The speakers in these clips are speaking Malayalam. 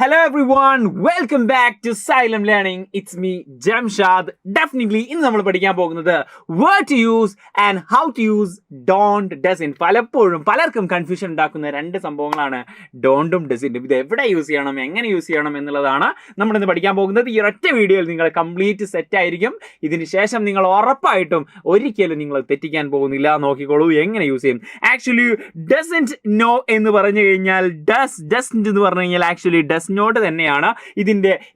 Hello everyone, welcome back to Silent Learning. It's me, Jamshad. Definitely ഇന്ന് നമ്മൾ പഠിക്കാൻ പോകുന്നത് word to use and how to use don't, doesn't. പലപ്പോഴും പലർക്കും കൺഫ്യൂഷൻ ഉണ്ടാക്കുന്ന രണ്ട് സംഭവങ്ങളാണ് ഡോണ്ടും ഡസന്റും. ഇത് എവിടെ യൂസ് ചെയ്യണം, എങ്ങനെ യൂസ് ചെയ്യണം എന്നുള്ളതാണ് നമ്മൾ ഇന്ന് പഠിക്കാൻ പോകുന്നത്. ഈ ഒറ്റ വീഡിയോയിൽ നിങ്ങൾ കംപ്ലീറ്റ് സെറ്റ് ആയിരിക്കും. ഇതിന് ശേഷം നിങ്ങൾ ഉറപ്പായിട്ടും ഒരിക്കലും നിങ്ങൾ തെറ്റിക്കാൻ പോകുന്നില്ല. നോക്കിക്കോളൂ എങ്ങനെ യൂസ് ചെയ്യും. ആക്ച്വലി doesn't know എന്ന് പറഞ്ഞു കഴിഞ്ഞാൽ doesn't എന്ന് പറഞ്ഞു കഴിഞ്ഞാൽ ആക്ച്വലി does not തന്നെയാണ്.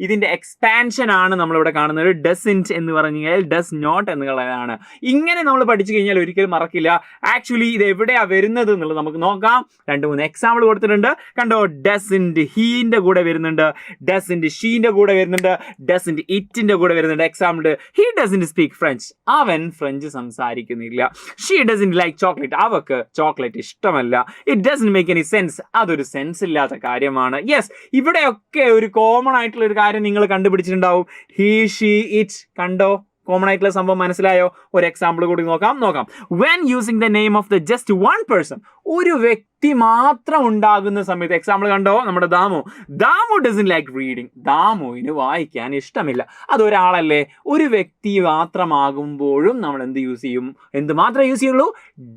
ഇതിന്റെ എക്സ്പാൻഷൻ ആണ് നമ്മളിവിടെ കാണുന്നത്. ഡസൻറ്റ് എന്ന് പറഞ്ഞു കഴിഞ്ഞാൽ ഡസ് നോട്ട് എന്നുള്ളതാണ്. ഇങ്ങനെ നമ്മൾ പഠിച്ചു കഴിഞ്ഞാൽ ഒരിക്കലും മറക്കില്ല. ആക്ച്വലി ഇത് എവിടെയാ വരുന്നത് എന്നുള്ളത് നമുക്ക് നോക്കാം. 2-3 എക്സാമ്പിൾ കൊടുത്തിട്ടുണ്ട്. കണ്ടോ, ഡസൻറ്റ് ഹീന്റെ കൂടെ വരുന്നുണ്ട്, ഡസൻറ്റ് ഷീന്റെ കൂടെ വരുന്നുണ്ട്, ഡസൻറ്റ് ഇറ്റിന്റെ കൂടെ വരുന്നുണ്ട്. Example, he doesn't speak French, അവൻ ഫ്രഞ്ച് സംസാരിക്കുന്നില്ല. ഷീ ഡസൻറ്റ് ലൈക്ക് ചോക്ലേറ്റ്, അവക്ക് ചോക്ലേറ്റ് ഇഷ്ടമല്ല. It doesn't make any sense, അതൊരു സെൻസ് ഇല്ലാത്ത കാര്യമാണ്. യെസ്, ഇവിടെയൊക്കെ ഒരു കോമൺ ആയിട്ടുള്ള ഒരു കാര്യം നിങ്ങൾ കണ്ടുപിടിച്ചിട്ടുണ്ടാവും. He, she, it. കണ്ടോ, കോമൺ ആയിട്ടുള്ള സംഭവം മനസ്സിലായോ? ഒരു എക്സാമ്പിൾ കൂടി നോക്കാം. When using the name of the just one person, ഒരു വ്യക്തി മാത്രം ഉണ്ടാകുന്ന സമയത്ത്, എക്സാമ്പിൾ കണ്ടോ, നമ്മുടെ ദാമു ഡസൻറ്റ് ലൈക്ക് റീഡിങ്, ദാമുവിന് വായിക്കാൻ ഇഷ്ടമില്ല. അതൊരാളല്ലേ, ഒരു വ്യക്തി മാത്രമാകുമ്പോഴും നമ്മൾ എന്ത് യൂസ് ചെയ്യും? എന്ത് മാത്രമേ യൂസ് ചെയ്യുള്ളൂ?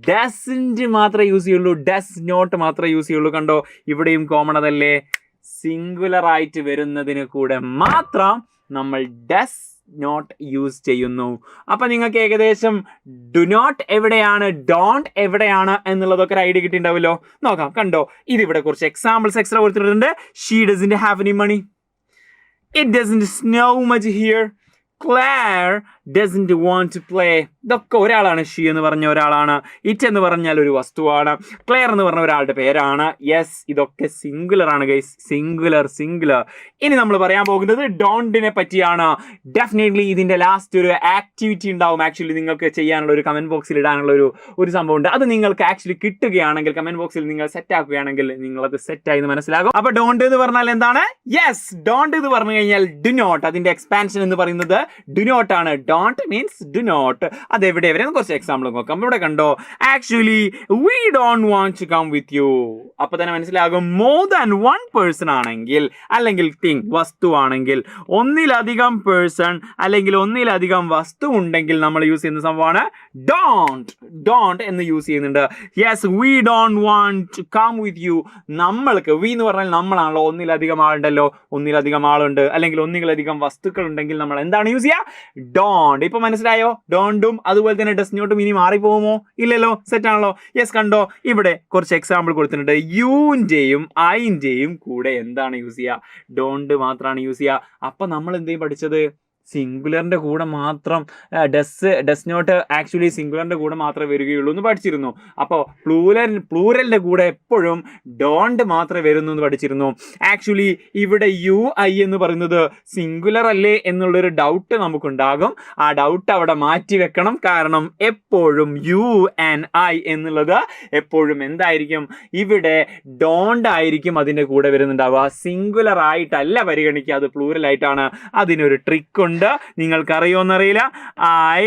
ഡസൻറ്റ് മാത്രമേ യൂസ് ചെയ്യുള്ളൂ, ഡസ് നോട്ട് മാത്രമേ യൂസ് ചെയ്യുള്ളൂ. കണ്ടോ, ഇവിടെയും കോമൺ അതല്ലേ. സിംഗുലർ ആയിട്ട് വരുന്നതിന് കൂടെ മാത്രം നമ്മൾ ഡസ് നോട്ട് യൂസ് ചെയ്യുന്നു. അപ്പൊ നിങ്ങൾക്ക് ഏകദേശം ഡു നോട്ട് എവിടെയാണ്, ഡോണ്ട് എവിടെയാണ് എന്നുള്ളതൊക്കെ ഒരു ഐഡിയ കിട്ടിയിട്ടുണ്ടാവുമല്ലോ. നോക്കാം. കണ്ടോ, ഇതിവിടെ കുറച്ച് എക്സാമ്പിൾസ് എക്സ്ട്രാ കൊടുത്തിട്ടുണ്ട്. She doesn't have any money, it doesn't snow much here, Claire doesn't want to play. ഇതൊക്കെ ഒരാളാണ്. ഷീ എന്ന് പറഞ്ഞ ഒരാളാണ്. ഇറ്റ് എന്ന് പറഞ്ഞാൽ ഒരു വസ്തുവാണ്. ക്ലെയർ എന്ന് പറഞ്ഞ ഒരാളുടെ പേരാണ്. യെസ്, ഇതൊക്കെ സിംഗുലർ ആണ് ഗൈസ്. സിംഗുലർ. ഇനി നമ്മൾ പറയാൻ പോകുന്നത് ഡോണ്ടിനെ പറ്റിയാണ്. ഡെഫിനറ്റ്ലി ഇതിന്റെ ലാസ്റ്റ് ഒരു ആക്ടിവിറ്റി ഉണ്ടാവും. ആക്ച്വലി നിങ്ങൾക്ക് ചെയ്യാനുള്ള ഒരു കമന്റ് ബോക്സിൽ ഇടാനുള്ള ഒരു സംഭവം ഉണ്ട്. അത് നിങ്ങൾക്ക് ആക്ച്വലി കിട്ടുകയാണെങ്കിൽ, കമന്റ് ബോക്സിൽ നിങ്ങൾ സെറ്റ് ആക്കുകയാണെങ്കിൽ നിങ്ങളത് സെറ്റ് ആയി മനസ്സിലാകും. അപ്പൊ ഡോണ്ട് എന്ന് പറഞ്ഞാൽ എന്താണ്? യെസ്, ഡോണ്ട് എന്ന് പറഞ്ഞു കഴിഞ്ഞാൽ ഡു നോട്ട്. അതിന്റെ എക്സ്പാൻഷൻ എന്ന് പറയുന്നത് ഡു നോട്ട് ആണ്. Don't means do not. അതെവിടെ വരെ കുറച്ച് എക്സാമ്പിൾ നോക്കാം. ഇവിടെ കണ്ടോ, actually we don't want to come with you. അപ്പൊ തന്നെ മനസ്സിലാകും. മോർ ദാൻ വൺ പേഴ്സൺ ആണെങ്കിൽ, അല്ലെങ്കിൽ തിങ്, വസ്തു ആണെങ്കിൽ, ഒന്നിലധികം പേഴ്സൺ അല്ലെങ്കിൽ ഒന്നിലധികം വസ്തു ഉണ്ടെങ്കിൽ നമ്മൾ യൂസ് ചെയ്യുന്ന സംഭവമാണ് ഡോണ്ട് എന്ന് യൂസ് ചെയ്യുന്നുണ്ട്. Yes, we don't want to come with you. നമ്മൾക്ക്, വി എന്ന് പറഞ്ഞാൽ നമ്മളാണല്ലോ. ഒന്നിലധികം ആളുണ്ടല്ലോ, ഒന്നിലധികം ആളുണ്ട്, അല്ലെങ്കിൽ ഒന്നിലധികം വസ്തുക്കൾ ഉണ്ടെങ്കിൽ നമ്മൾ എന്താണ് യൂസ് ചെയ്യുക? ഡോണ്ട്. ഇപ്പൊ മനസ്സിലായോ? ഡോണ്ടും അതുപോലെ തന്നെ ഡസ് നോട്ടും ഇനി മാറിപ്പോകുമോ? ഇല്ലല്ലോ, സെറ്റ് ആണല്ലോ. യെസ്, കണ്ടോ, ഇവിടെ കുറച്ച് എക്സാമ്പിൾ കൊടുത്തിട്ടുണ്ട്. യുവിന്റെയും ഐന്റെയും കൂടെ എന്താണ് യൂസ് ചെയ്യുക? ഡോണ്ട് മാത്രമാണ് യൂസ് ചെയ്യുക. അപ്പൊ നമ്മൾ എന്തെയും പഠിച്ചത്? സിംഗുലറിന്റെ കൂടെ മാത്രം ഡസ് നോട്ട് ആക്ച്വലി സിംഗുലറിന്റെ കൂടെ മാത്രമേ വരികയുള്ളൂ എന്ന് പഠിച്ചിരുന്നു. അപ്പോൾ പ്ലൂരലിന്റെ കൂടെ എപ്പോഴും ഡോണ്ട് മാത്രമേ വരുന്നു എന്ന് പഠിച്ചിരുന്നു. ആക്ച്വലി ഇവിടെ യു ഐ എന്ന് പറയുന്നത് സിംഗുലർ അല്ലേ എന്നുള്ളൊരു ഡൗട്ട് നമുക്കുണ്ടാകും. ആ ഡൗട്ട് അവിടെ മാറ്റി വെക്കണം. കാരണം എപ്പോഴും യു ആൻഡ് ഐ എന്നുള്ളത് എപ്പോഴും എന്തായിരിക്കും? ഇവിടെ ഡോണ്ട് ആയിരിക്കും അതിന്റെ കൂടെ വരുന്നുണ്ടാവുക. സിംഗുലർ ആയിട്ടല്ല പരിഗണിക്കുക, അത് പ്ലൂറൽ ആയിട്ടാണ്. അതിനൊരു ട്രിക്ക് ഉണ്ട്, നിങ്ങൾക്കറിയോന്നറിയില്ല. ഐ,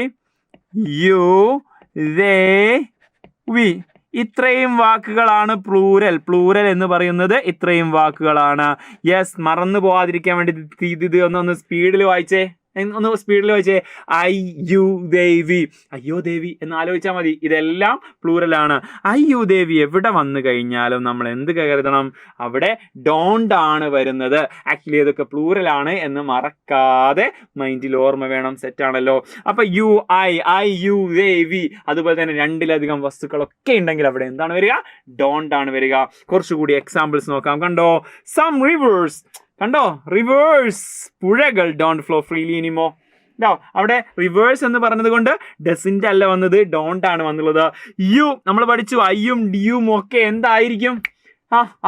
യു, ദേ, വി, ഇത്രയും വാക്കുകളാണ് പ്ലൂരൽ എന്ന് പറയുന്നത്. ഇത്രയും വാക്കുകളാണ്. യെസ്, മറന്നു പോവാതിരിക്കാൻ വേണ്ടി ഇത് ഒന്ന് സ്പീഡിൽ വായിച്ചേ. ഐ, യു, ദേവി. അയ്യോ ദേവി എന്ന് ആലോചിച്ചാൽ മതി. ഇതെല്ലാം പ്ലൂറലാണ്. അയ്യോ ദേവി എവിടെ വന്നു കഴിഞ്ഞാലും നമ്മൾ എന്ത് കരുതണം? അവിടെ ഡോണ്ട് ആണ് വരുന്നത്. ആക്ച്വലി ഇതൊക്കെ പ്ലൂറലാണ് എന്ന് മറക്കാതെ മൈൻഡിൽ ഓർമ്മ വേണം. സെറ്റാണല്ലോ. അപ്പൊ യു, ഐ, യു, ദേവി, അതുപോലെ തന്നെ രണ്ടിലധികം വസ്തുക്കളൊക്കെ ഉണ്ടെങ്കിൽ അവിടെ എന്താണ് വരിക? ഡോണ്ട് ആണ് വരിക. കുറച്ചുകൂടി എക്സാമ്പിൾസ് നോക്കാം. കണ്ടോ, സം റിവേഴ്സ്. കണ്ടോ, റിവേഴ്സ്, പുഴകൾ ഡോണ്ട് ഫ്ലോ ഫ്രീലി എനിമോർ. അവിടെ റിവേഴ്സ് എന്ന് പറഞ്ഞത് കൊണ്ട് ഡസിന്റ് അല്ല വന്നത്, ഡോണ്ട് ആണ് വന്നുള്ളത്. യു നമ്മൾ പഠിച്ചു. ഐയും ഡിയും ഒക്കെ എന്തായിരിക്കും?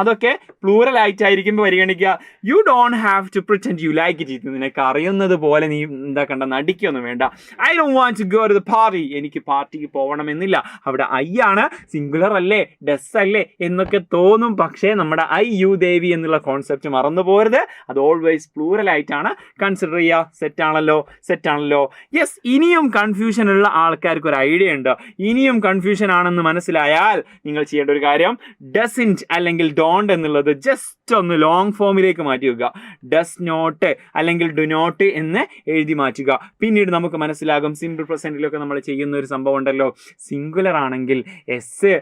അതൊക്കെ പ്ലൂറൽ ആയിട്ടായിരിക്കും പരിഗണിക്കുക. You don't have to pretend you like it. നിനക്ക് അറിയുന്നത് പോലെ നീ എന്താക്കണ്ട, നടിക്കൊന്നും വേണ്ട. I don't want to go to the party. എനിക്ക് പാർട്ടിക്ക് പോകണമെന്നില്ല. അവിടെ ഐ ആണ്, സിംഗുലർ അല്ലേ, ഡസ് അല്ലേ എന്നൊക്കെ തോന്നും. പക്ഷേ നമ്മുടെ ഐ, യു, ദേവി എന്നുള്ള കോൺസെപ്റ്റ് മറന്നു പോകരുത്. അത് ഓൾവേസ് പ്ലൂറൽ ആയിട്ടാണ് കൺസിഡർ ചെയ്യുക. സെറ്റാണല്ലോ. യെസ്, ഇനിയും കൺഫ്യൂഷൻ ഉള്ള ആൾക്കാർക്ക് ഒരു ഐഡിയ ഉണ്ട്. ഇനിയും കൺഫ്യൂഷൻ ആണെന്ന് മനസ്സിലായാൽ നിങ്ങൾ ചെയ്യേണ്ട ഒരു കാര്യം, ഡസിൻറ്റ് അല്ലെങ്കിൽ ഡോണ്ട് എന്നുള്ളത് ജസ്റ്റ് ഒന്ന് ലോങ് ഫോമിലേക്ക് മാറ്റി വെക്കുക. ഡസ് നോട്ട് അല്ലെങ്കിൽ ഡു നോട്ട് എന്ന് എഴുതി മാറ്റുക. പിന്നീട് നമുക്ക് മനസ്സിലാകും സിമ്പിൾ പ്രസന്റിലൊക്കെ നമ്മൾ ചെയ്യുന്ന ഒരു സംഭവം ഉണ്ടല്ലോ, സിംഗുലർ ആണെങ്കിൽ എസ്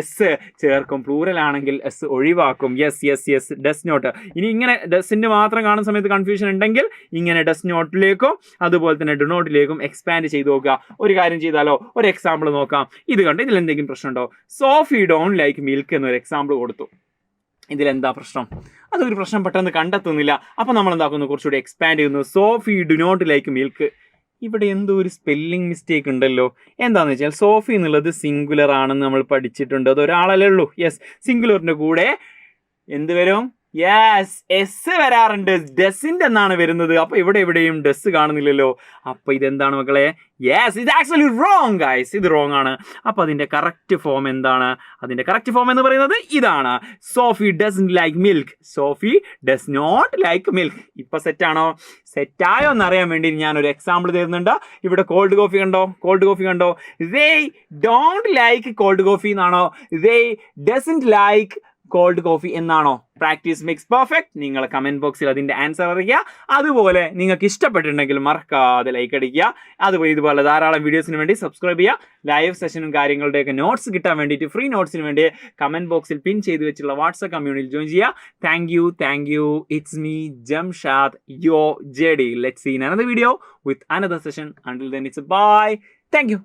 എസ് ചേർക്കും, പ്ലൂറൽ ആണെങ്കിൽ എസ് ഒഴിവാക്കും. Yes does not. ഇനി ഇങ്ങനെ ഡസിൻ്റെ മാത്രം കാണുന്ന സമയത്ത് കൺഫ്യൂഷൻ ഉണ്ടെങ്കിൽ ഇങ്ങനെ ഡസ് നോട്ടിലേക്കും അതുപോലെ തന്നെ ഡു നോട്ടിലേക്കും എക്സ്പാൻഡ് ചെയ്ത് നോക്കുക. ഒരു കാര്യം ചെയ്താലോ, ഒരു എക്സാമ്പിൾ നോക്കാം. ഇത് കണ്ട് ഇതിൽ എന്തെങ്കിലും പ്രശ്നമുണ്ടോ? സോഫി ഡോണ്ട് ലൈക്ക് മിൽക്ക് എന്നൊരു എക്സാമ്പിൾ കൊടുത്തു. ഇതിലെന്താ പ്രശ്നം? അതൊരു പ്രശ്നം പെട്ടെന്ന് കണ്ടെത്തുന്നില്ല. അപ്പോൾ നമ്മൾ എന്താക്കുന്നു, കുറച്ചുകൂടി എക്സ്പാൻഡ് ചെയ്യുന്നു. Sophie do not like milk. ഇവിടെ എന്തോ ഒരു സ്പെല്ലിംഗ് മിസ്റ്റേക്ക് ഉണ്ടല്ലോ. എന്താണെന്ന് വെച്ചാൽ സോഫി എന്നുള്ളത് സിംഗുലർ ആണെന്ന് നമ്മൾ പഠിച്ചിട്ടുണ്ട്. അത് ഒരാളല്ലേ ഉള്ളൂ. യെസ്, സിംഗുലറിൻ്റെ കൂടെ എന്ത് വരും? യെസ്, എസ് വരാറുണ്ട്. ഡസിൻ്റെ എന്നാണ് വരുന്നത്. അപ്പോൾ ഇവിടെ എവിടെയും ഡസ് കാണുന്നില്ലല്ലോ. അപ്പോൾ ഇതെന്താണ് മക്കളെ? യെസ്, ഇത് ആക്ച്വലി റോങ് ഗൈസ്. ഇത് റോങ് ആണ്. അപ്പോൾ അതിൻ്റെ കറക്റ്റ് ഫോം എന്താണ്? അതിൻ്റെ കറക്റ്റ് ഫോം എന്ന് പറയുന്നത് ഇതാണ്. Sophie doesn't like milk. Sophie does not like milk. ഇപ്പോൾ സെറ്റാണോ? സെറ്റായോ എന്നറിയാൻ വേണ്ടി ഞാനൊരു എക്സാമ്പിൾ തരുന്നുണ്ട്. ഇവിടെ കോൾഡ് കോഫി കണ്ടോ? They don't like cold coffee എന്നാണോ? ദേ ഡസൻറ്റ് ലൈക്ക് കോൾഡ് കോഫി എന്നാണോ? Practice makes perfect. നിങ്ങൾ കമൻറ്റ് ബോക്സിൽ അതിൻ്റെ ആൻസർ അറിയിക്കുക. അതുപോലെ നിങ്ങൾക്ക് ഇഷ്ടപ്പെട്ടിട്ടുണ്ടെങ്കിൽ മറക്കാതെ ലൈക്ക് അടിക്കുക. അതുപോലെ ഇതുപോലെ ധാരാളം വീഡിയോസിന് വേണ്ടി സബ്സ്ക്രൈബ് ചെയ്യുക. ലൈവ് സെഷനും കാര്യങ്ങളുടെയൊക്കെ നോട്ട്സ് കിട്ടാൻ വേണ്ടിയിട്ട് ഫ്രീ നോട്ട്സിന് വേണ്ടി കമൻറ്റ് ബോക്സിൽ പിൻ ചെയ്ത് വെച്ചുള്ള വാട്സ്ആപ്പ് കമ്മ്യൂണിറ്റിയിൽ ജോയിൻ ചെയ്യുക. Thank you. It's me Jamshad, യോ JD. Let's see in another video with another session. Until then, it's a bye. Thank you.